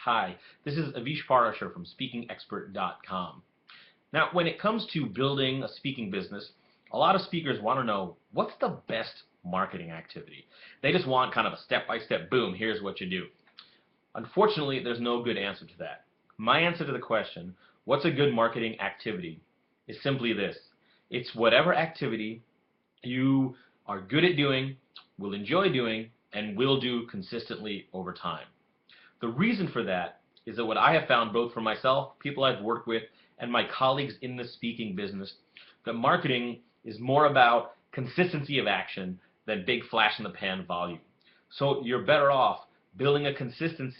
Hi, this is Avish Parashar from SpeakingExpert.com. Now, when it comes to building a speaking business, a lot of speakers want to know what's the best marketing activity. They just want kind of a step-by-step, boom, here's what you do. Unfortunately, there's no good answer to that. My answer to the question, what's a good marketing activity, is simply this. It's whatever activity you are good at doing, will enjoy doing, and will do consistently over time. The reason for that is that what I have found both for myself, people I've worked with, and my colleagues in the speaking business, that marketing is more about consistency of action than big flash in the pan volume. So you're better off building a consistent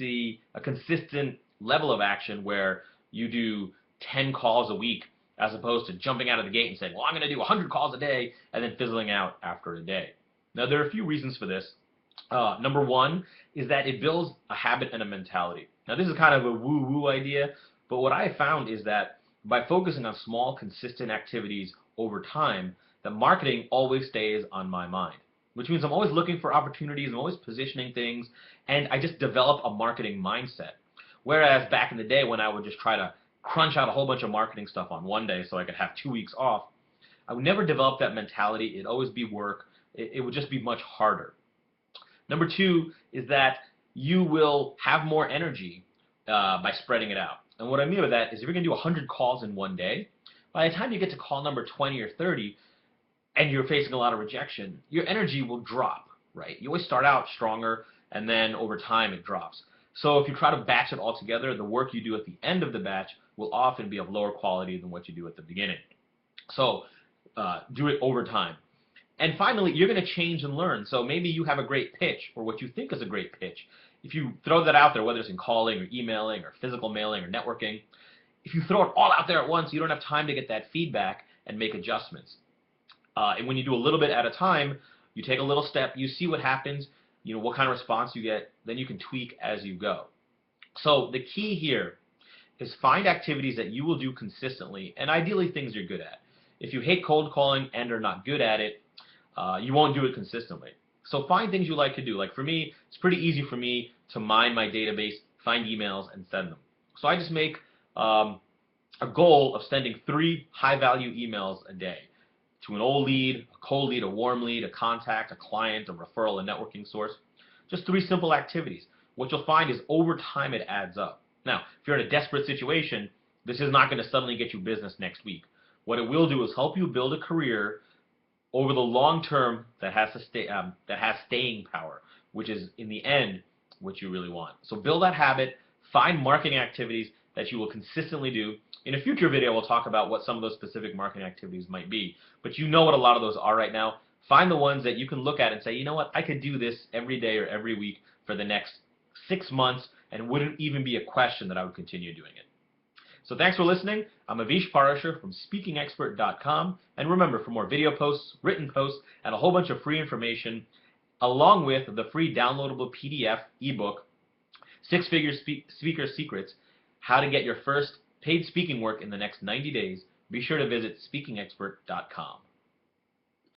level of action where you do 10 calls a week as opposed to jumping out of the gate and saying, well, I'm going to do 100 calls a day and then fizzling out after a day. Now, there are a few reasons for this. Number one is that it builds a habit and a mentality. Now, this is kind of a woo-woo idea, but what I have found is that by focusing on small, consistent activities over time, the marketing always stays on my mind, which means I'm always looking for opportunities, I'm always positioning things, and I just develop a marketing mindset. Whereas back in the day when I would just try to crunch out a whole bunch of marketing stuff on one day so I could have 2 weeks off, I would never develop that mentality. It'd always be work. It would just be much harder. Number two is that you will have more energy by spreading it out. And what I mean by that is if you're going to do 100 calls in one day, by the time you get to call number 20 or 30 and you're facing a lot of rejection, your energy will drop, right? You always start out stronger and then over time it drops. So if you try to batch it all together, the work you do at the end of the batch will often be of lower quality than what you do at the beginning. So do it over time. And finally, you're going to change and learn. So maybe you have a great pitch or what you think is a great pitch. If you throw that out there, whether it's in calling or emailing or physical mailing or networking, if you throw it all out there at once, you don't have time to get that feedback and make adjustments. And when you do a little bit at a time, you take a little step, you see what happens, you know what kind of response you get, then you can tweak as you go. So the key here is find activities that you will do consistently and ideally things you're good at. If you hate cold calling and are not good at it, you won't do it consistently. So find things you like to do. Like for me, it's pretty easy for me to mine my database, find emails, and send them. So I just make a goal of sending 3 high-value emails a day to an old lead, a cold lead, a warm lead, a contact, a client, a referral, a networking source. Just 3 simple activities. What you'll find is over time it adds up. Now, if you're in a desperate situation, this is not going to suddenly get you business next week. What it will do is help you build a career over the long term that has staying power, which is in the end what you really want. So build that habit, find marketing activities that you will consistently do. In a future video, we'll talk about what some of those specific marketing activities might be, but you know what a lot of those are right now. Find the ones that you can look at and say, you know what, I could do this every day or every week for the next 6 months, and it wouldn't even be a question that I would continue doing it. So thanks for listening. I'm Avish Parashar from SpeakingExpert.com. And remember, for more video posts, written posts, and a whole bunch of free information, along with the free downloadable PDF ebook, 6-Figure Speaker Secrets, How to Get Your First Paid Speaking Work in the Next 90 Days, be sure to visit SpeakingExpert.com.